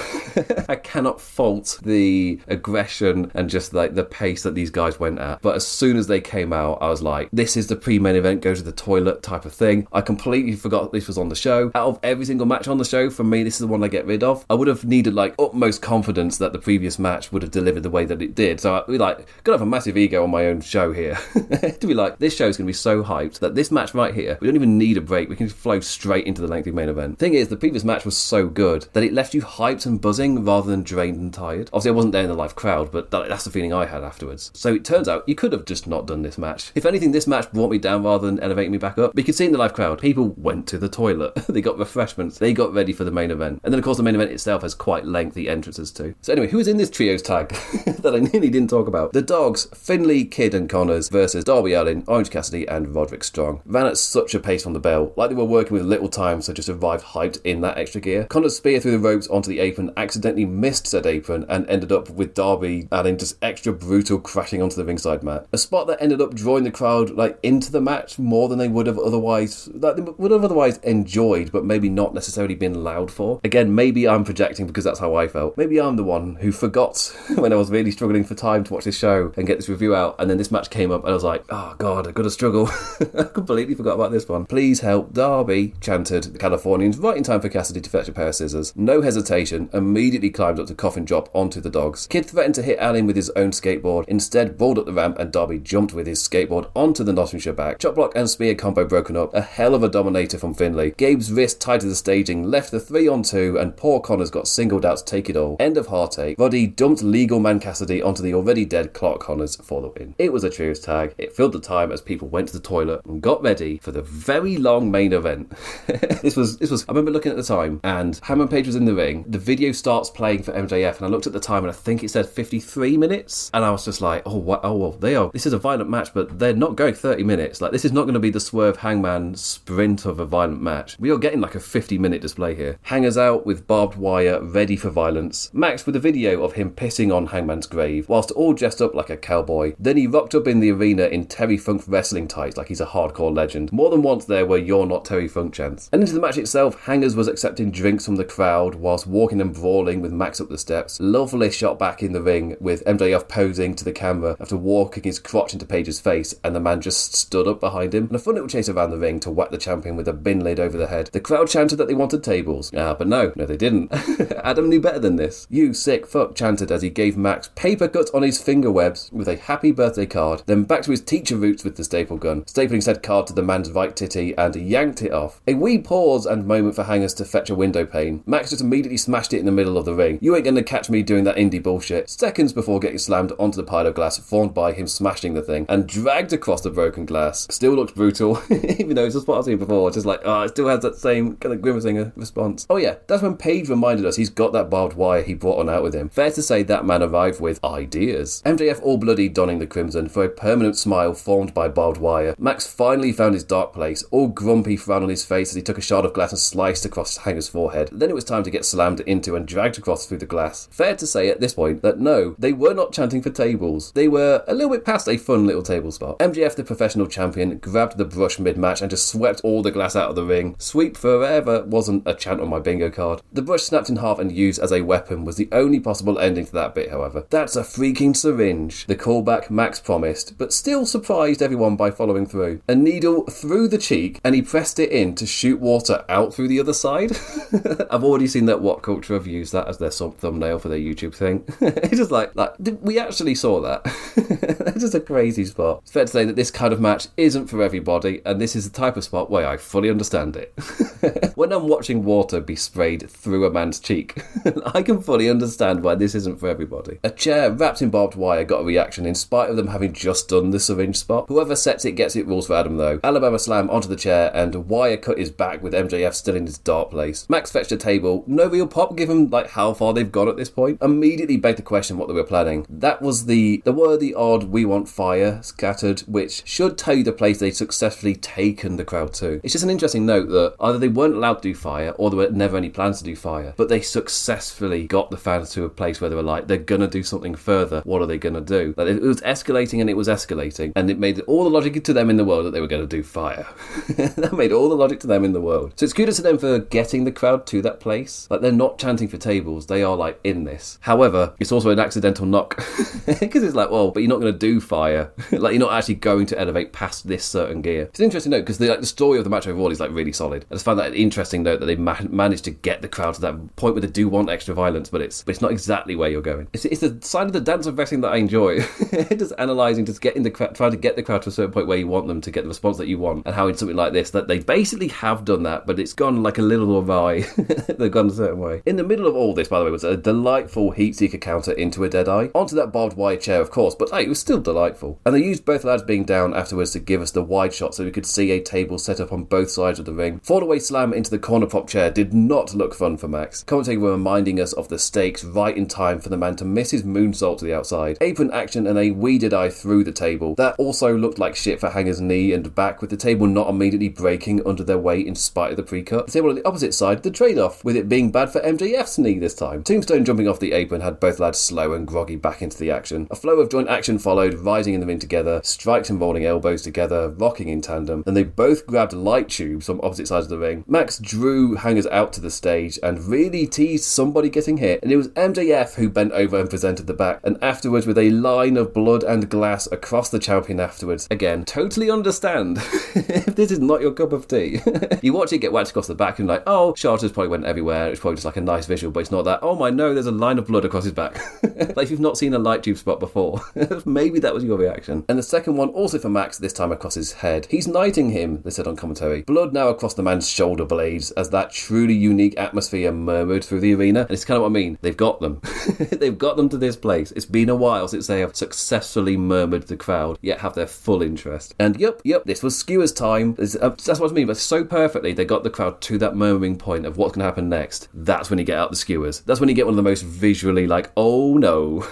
I cannot fault the aggression and just like the pace that these guys went at. But as soon as they came out, I was like, this is the pre-main event, go to the toilet type of thing. I completely forgot this was on the show. Out of every single match on the show, for me, this is the one I get rid of. I would have needed like utmost confidence that the previous match would have delivered the way that it did. So I gotta have a massive ego on my own show here to be like, this show's gonna be so hyped that this match right here, we don't even need a break. We can just flow straight into the lengthy main event. Thing is, the previous match was so good that it left you hyped and buzzing rather than drained and tired. Obviously, I wasn't there in the live crowd, but that's the feeling I had afterwards. So it turns out you could have just not done this match. If anything, this match brought me down rather than elevating me back up. But you could see in the live crowd, people went to the toilet. They got refreshments. They got ready for the main event. And then, of course, the main event itself has quite lengthy entrances too. So anyway, who was in this trios tag that I nearly didn't talk about? The Dogs, Finlay, Kidd and Connors versus Darby Allin, Orange Cassidy and Roderick Strong. Ran at such a pace from the bell, like they were working with little time, so just arrived hyped in that extra gear. Connors' spear through the ropes onto the apron accidentally missed said apron and ended up with Darby Allin just extra brutal brutal crashing onto the ringside mat. A spot that ended up drawing the crowd like into the match more than they would have otherwise enjoyed, but maybe not necessarily been loud for. Again, maybe I'm projecting because that's how I felt. Maybe I'm the one who forgot when I was really struggling for time to watch this show and get this review out, and then this match came up and I was like, oh god, I've got to struggle. I completely forgot about this one. Please help, Darby, chanted the Californians right in time for Cassidy to fetch a pair of scissors. No hesitation, immediately climbed up to coffin drop onto the dogs. Kid threatened to hit Allin with his own skateboard, instead brawled up the ramp and Darby jumped with his skateboard onto the Nottinghamshire back. Chop block and spear combo broken up, a hell of a dominator from Finlay. Gabe's wrist tied to the staging, left the 3-on-2 and poor Connors got singled out to take it all. End of heartache. Roddy dumped legal man Cassidy onto the already dead Clark Connors for the win. It was a trios tag. It filled the time as people went to the toilet and got ready for the very long main event. This was I remember looking at the time and Hangman Page was in the ring. The video starts playing for MJF and I looked at the time and I think it said 53 minutes and I was just like, this is a violent match, but they're not going 30 minutes. Like, this is not going to be the Swerve Hangman sprint of a violent match. We are getting like a 50-minute display here. Hangers out with barbed wire ready for violence. Max with a video of him pissing on Hangman's grave whilst all dressed up like a cowboy. Then he rocked up in the arena in Terry Funk wrestling tights like he's a hardcore legend. More than once there were "You're not Terry Funk" chants. And into the match itself, Hangers was accepting drinks from the crowd whilst walking and brawling with Max up the steps. Lovely shot back in the ring with MJF posing to the camera after walking his crotch into Page's face and the man just stood up behind him. And a fun little chase around the ring to whack the champion with a bin lid over the head. The crowd chanted that they wanted tables. But no, they didn't. Adam knew better than this. "You sick fuck," chanted as he gave Max paper cuts on his finger webs with a happy birthday card, then back to his teacher roots with the staple gun, stapling said card to the man's right titty and yanked it off. A wee pause and moment for Hangers to fetch a window pane. Max just immediately smashed it in the middle of the ring. You ain't gonna catch me doing that indie bullshit. Seconds before getting slammed onto the pile of glass formed by him smashing the thing and dragged across the broken glass. Still looks brutal, even though it's just what I've seen before. Just like, it still has that same kind of grimacing response. Oh yeah, that's when Page reminded us he's got that barbed wire he brought on out with him. Fair to say that man arrived with ideas. MJF all bloody donning the crimson for a permanent smile formed by barbed wire. Max finally found his dark place, all grumpy frown on his face as he took a shard of glass and sliced across Hanger's forehead. Then it was time to get slammed into and dragged across through the glass. Fair to say at this point that no, they were not chanting for tables. They were a little bit past a fun little table spot. MJF, the professional champion, grabbed the brush mid-match and just swept all the glass out of the ring. Sweep forever wasn't a chant on my bingo card. The brush snapped in half and used as a weapon was the only possible ending to that bit, however. That's a freaking syringe. The callback Max promised, but still surprised everyone by following through. A needle through the cheek and he pressed it in to shoot water out through the other side. I've already seen that What Culture have used that as their thumbnail for their YouTube thing. It's just like we actually saw that. It's just a crazy spot. It's fair to say that this kind of match isn't for everybody, and this is the type of spot where I fully understand it. When I'm watching water be sprayed through a man's cheek, I can fully understand why this isn't for everybody. A chair wrapped in barbed wire got a reaction in spite of them having just done the syringe spot. Whoever sets it gets it rules for Adam though. Alabama slam onto the chair and wire cut his back with MJF still in his dark place. Max fetched a table. No real pop given how far they've gone at this point. Immediately begged the question what they were planning. That was the worthy odd "We Want Fire" scattered, which should tell you the place they'd successfully taken the crowd to. It's just an interesting note that either they weren't allowed to do fire or there were never any plans to do fire, but they successfully got the fans to a place where they were like, they're gonna do something further. What are they gonna do? Like, it was escalating and it was escalating, and it made all the logic to them in the world that they were going to do fire. That made all the logic to them in the world. So it's kudos to them for getting the crowd to that place. Like, they're not chanting for tables, they are in this. However, it's also an accidental knock because it's but you're not going to do fire. You're not actually going to elevate past this certain gear. It's an interesting note because the story of the match overall is really solid. I just found that an interesting note that they managed to get the crowd to that point where they do want extra violence, but it's not exactly where you're going. It's the side of the dance of wrestling that I enjoy. Just analysing, just getting the crowd, trying to get the crowd to a certain point where you want them to get the response that you want, and how in something like this that they basically have done that, but it's gone a little awry. They've gone a certain way. In the middle of all this, by the way, was a delightful heat seeker counter into a Deadeye onto that barbed wire chair, of course, but it was still delightful. And they used both lads being down afterwards to give us the wide shot so we could see a table set up on both sides of the ring. Fall-away slam into the corner prop chair did not look fun for Max. Commentator were reminding us of the stakes right in time for the man to miss his moonsault to the outside. Apron action and a weeded eye through the table. That also looked like shit for Hanger's knee and back, with the table not immediately breaking under their weight in spite of the pre-cut. The table on the opposite side, the trade-off, with it being bad for MJF's knee this time. Tombstone jumping off the apron had both lads slow and groggy back into the action. action. A flow of joint action followed, rising in the ring together, strikes and rolling elbows together, rocking in tandem. Then they both grabbed light tubes from opposite sides of the ring. Max drew Hangers out to the stage and really teased somebody getting hit, and it was MJF who bent over and presented the back, and afterwards with a line of blood and glass across the champion afterwards. Again, totally understand if this is not your cup of tea. You watch it get whacked across the back and you're like, oh, charters probably went everywhere, it's probably just like a nice visual, but it's not that, oh my no, there's a line of blood across his back. Like if you've not seen a light tube spot before, maybe that was your reaction. And the second one also for Max, this time across his head. He's knighting him, they said on commentary. Blood now across the man's shoulder blades as that truly unique atmosphere murmured through the arena. And it's kind of what I mean, they've got them. They've got them to this place. It's been a while since they have successfully murmured the crowd, yet have their full interest. And yep, this was skewers time. That's what I mean, but so perfectly they got the crowd to that murmuring point of what's going to happen next. That's when you get out the skewers. That's when you get one of the most visually like, oh no,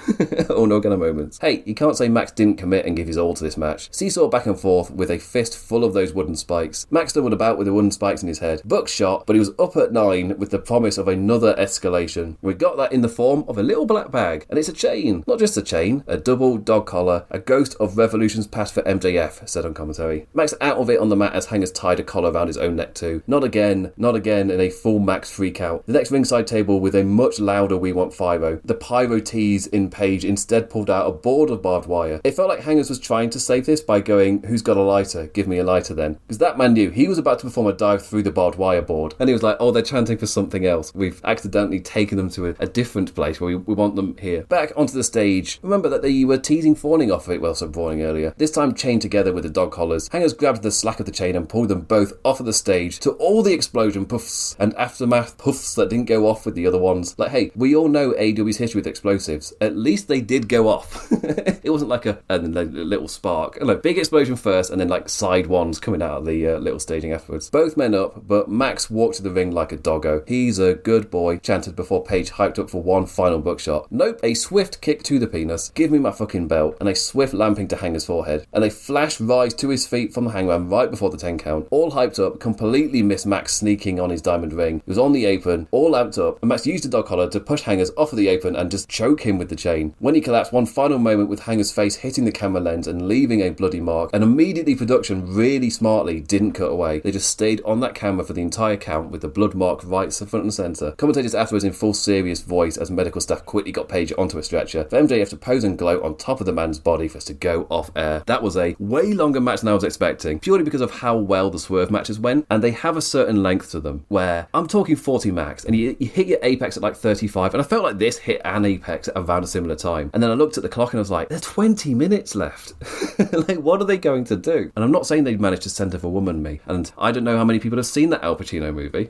oh no kind of moments. Hey, you can't say Max didn't commit and give his all to this match. Seesaw back and forth with a fist full of those wooden spikes. Max stumbled about with the wooden spikes in his head. Buck shot, but he was up at 9 with the promise of another escalation. We got that in the form of a little black bag, and it's a chain. Not just a chain, a double dog collar, a ghost of Revolution's past for MJF, said on commentary. Max out of it on the mat as Hangers tied a collar around his own neck too. Not again, in a full Max freak out. The next ringside table with a much louder We Want Pyro. The pyro tease in Page instead pulled out a board of barbed wire. It felt like Hangers was trying to save this by going, who's got a lighter? Give me a lighter then. Because that man knew he was about to perform a dive through the barbed wire board. And he was like, oh, they're chanting for something else. We've accidentally taken them to a different place where we want them here. Back onto the stage. Remember that they were teasing fawning off of it, well, some brawling earlier. This time chained together with the dog collars. Hangers grabbed the slack of the chain and pulled them both off of the stage to all the explosion puffs and aftermath puffs that didn't go off with the other ones. Like, hey, we all know AEW's history with explosives. At least they did go off. It wasn't like a little spark. No, big explosion first and then like side ones coming out of the little staging afterwards. Both men up, but Max walked to the ring like a doggo. He's a good boy, chanted before Page hyped up for one final buckshot. Nope, a swift kick to the penis. Give me my fucking belt. And a swift lamping to Hanger's forehead. And a flash rise to his feet from the hangman right before the 10 count. All hyped up, completely missed Max sneaking on his diamond ring. He was on the apron, all amped up, and Max used the dog collar to push Hangers off of the apron and just choke him with the chain. When he collapsed, one final moment with Hanger's face hitting the camera lens and leaving a bloody mark, and immediately production really smartly didn't cut away. They just stayed on that camera for the entire count with the blood mark right front and centre. Commentators afterwards in full serious voice as medical staff quickly got Page onto a stretcher for MJF to pose and gloat on top of the man's body for us to go off air. That was a way longer match than I was expecting, purely because of how well the Swerve matches went, and they have a certain length to them where I'm talking 40 max and you hit your apex at like 35, and I felt like this hit an apex at around a similar time, and then I looked at the clock and I was like, there's 20 minutes left. Like, what are they going to do? And I'm not saying they'd managed to send a woman me, and I don't know how many people have seen that Al Pacino movie.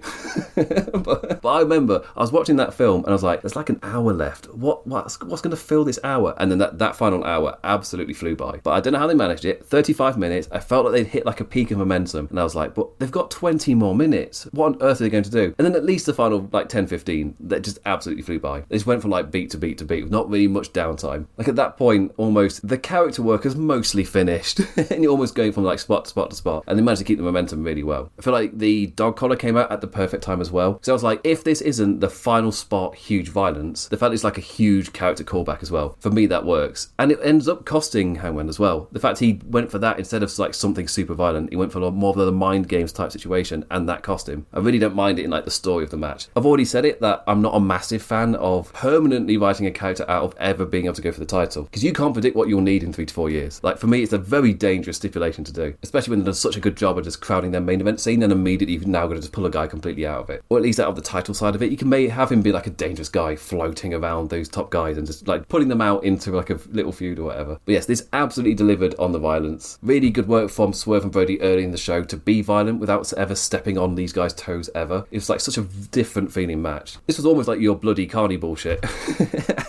but I remember I was watching that film and I was like, there's like an hour left. What's going to fill this hour? And then that final hour absolutely flew by. But I don't know how they managed it. 35 minutes. I felt like they'd hit like a peak of momentum, and I was like, but they've got 20 more minutes. What on earth are they going to do? And then at least the final like 10-15 that just absolutely flew by. They just went from like beat to beat to beat with not really much downtime. Like at that point, almost the character work is mostly finished and you're almost going from like spot to spot to spot, and they managed to keep the momentum really well. I feel like the dog collar came out at the perfect time as well. So I was like, if this isn't the final spot huge violence, the fact it's like a huge character callback as well, for me that works. And it ends up costing Hangman as well. The fact he went for that instead of like something super violent, he went for more of the mind games type situation, and that cost him. I really don't mind it in like the story of the match. I've already said it that I'm not a massive fan of permanently writing a character out of ever being able to go for the title, because you can't predict what you'll need in 3 to 4 years. Like for me, it's a very dangerous stipulation to do, especially when they've done such a good job of just crowding their main event scene and immediately you've now got to just pull a guy completely out of it, or at least out of the title side of it. You can have him be like a dangerous guy floating around those top guys and just like pulling them out into like a little feud or whatever. But yes, this absolutely delivered on the violence. Really good work from Swerve and Brody early in the show to be violent without ever stepping on these guys' toes ever. It was like such a different feeling match. This was almost like your bloody carny bullshit.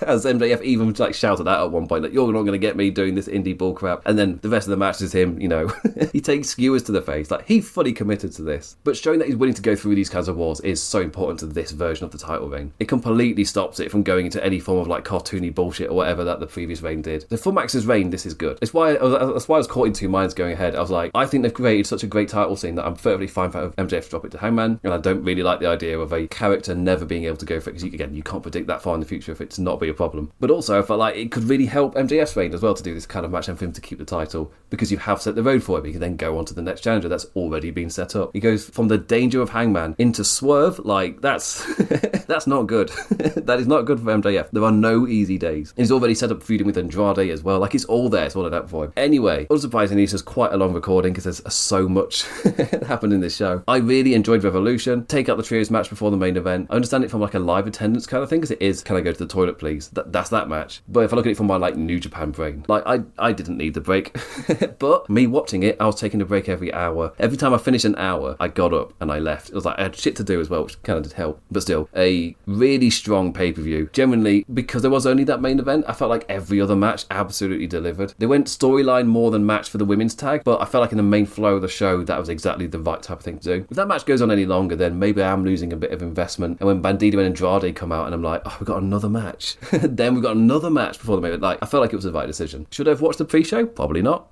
As MJF even like shouted out at one point, like, you're not going to get me doing this indie bull crap. And then the rest of the match is him, you know, he takes skewers to the face. Like, he fully committed to this. But showing that he's willing to go through these kinds of wars is so important to this version of the title reign. It completely stops it from going into any form of like cartoony bullshit or whatever that the previous reign did. So for Max's reign, this is good. That's why I was caught in two minds going ahead. I was like, I think they've created such a great title scene that I'm perfectly fine for MJF to drop it to Hangman, and I don't really like the idea of a character never being able to go for it, because again, you can't predict that far in the future if it's not be a problem. But also I felt like it could really help MJF's reign as well to do this kind of match and for him to keep the title, because you have set the road for it. He can then go on to the next challenger that's already been set up. He goes from the danger of Hangman into Swerve. Like, that's that's not good. That is not good for MJF. There are no easy days. And he's already set up feuding with Andrade as well. Like, it's all there. It's all in that for him. Anyway, unsurprisingly, it's just quite a long recording because there's so much happened in this show. I really enjoyed Revolution. Take out the trios match before the main event. I understand it from like a live attendance kind of thing, because it is, can I go to the toilet please? That's that match. But if I look at it from my like New Japan brain, like I didn't need the break. But me watching it, I was taking a break every hour. Every time I finished an hour, I got up and I left. It was like I had shit to do as well, which kind of did help. But still, a really strong pay-per-view. Generally, because there was only that main event, I felt like every other match absolutely delivered. They went storyline more than match for the women's tag, but I felt like in the main flow of the show, that was exactly the right type of thing to do. If that match goes on any longer, then maybe I am losing a bit of investment. And when Bandido and Andrade come out and I'm like, oh, we've got another match. Then we've got another match before the main event. Like, I felt like it was the right decision. Should I have watched the pre-show? Probably not.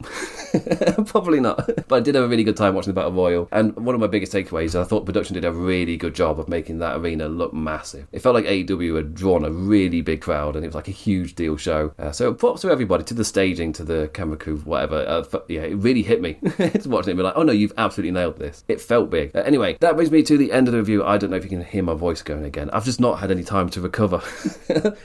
Probably not. But I did have a really good time watching the Battle Royal. And one of my biggest takeaways, I thought production did a really good job of making that arena look massive. It felt like AEW had drawn a really big crowd and it was like a huge deal show. So props to everybody, to the staging, to the camera crew, whatever. Yeah, it really hit me. It's watching it and be like, oh no, you've absolutely nailed this. It felt big. Anyway, that brings me to the end of the review. I don't know if you can hear my voice going again. I've just not had any time to recover.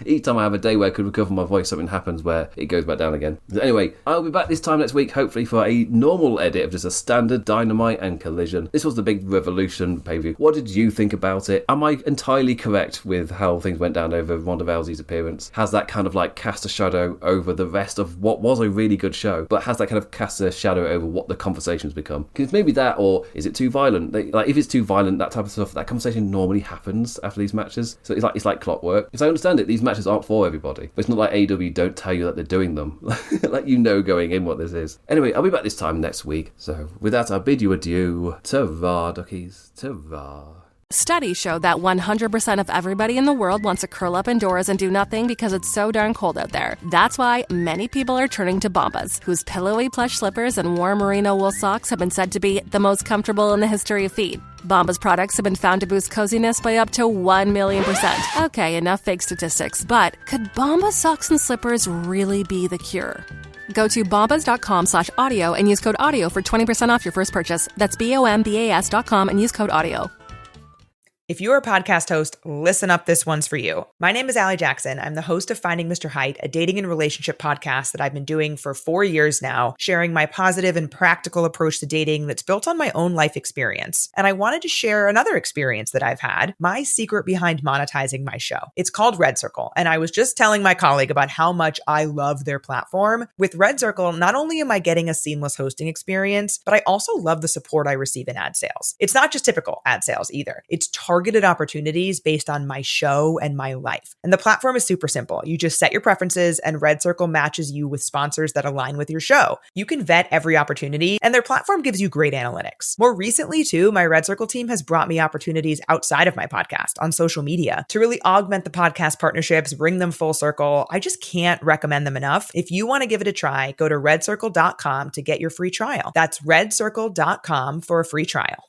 Each time I have a day where I could recover my voice, something happens where it goes back down again. Anyway, I'll be back this time next week, hopefully for a normal edit of just a standard Dynamite and Collision. This was the big Revolution pay-per-view. What did you think about it? Am I entirely correct with how things went down over Ronda Rousey's appearance? Has that kind of like cast a shadow over the rest of what was a really good show, but has that kind of cast a shadow over what the conversation's become? Because maybe that, or is it too violent? Like, if it's too violent, that type of stuff, that conversation normally happens after these matches. So it's like clockwork. Because I understand it, these matches aren't for everybody, but it's not like AEW don't tell you that they're doing them. Like, you know going in what this is. Anyway, I'll be back this time next week. So with that, I bid you adieu. Ta-ra, duckies. Ta-ra. Studies show that 100% of everybody in the world wants to curl up indoors and do nothing because it's so darn cold out there. That's why many people are turning to Bombas, whose pillowy plush slippers and warm merino wool socks have been said to be the most comfortable in the history of feet. Bombas products have been found to boost coziness by up to 1,000,000%. Okay, enough fake statistics, but could Bombas socks and slippers really be the cure? Go to bombas.com/audio and use code AUDIO for 20% off your first purchase. That's BOMBAS.com and use code AUDIO. If you're a podcast host, listen up, this one's for you. My name is Allie Jackson. I'm the host of Finding Mr. Height, a dating and relationship podcast that I've been doing for 4 years now, sharing my positive and practical approach to dating that's built on my own life experience. And I wanted to share another experience that I've had, my secret behind monetizing my show. It's called Red Circle, and I was just telling my colleague about how much I love their platform. With Red Circle, not only am I getting a seamless hosting experience, but I also love the support I receive in ad sales. It's not just typical ad sales either. It's targeted opportunities based on my show and my life. And the platform is super simple. You just set your preferences and Red Circle matches you with sponsors that align with your show. You can vet every opportunity and their platform gives you great analytics. More recently too, my Red Circle team has brought me opportunities outside of my podcast on social media to really augment the podcast partnerships, bring them full circle. I just can't recommend them enough. If you want to give it a try, go to redcircle.com to get your free trial. That's redcircle.com for a free trial.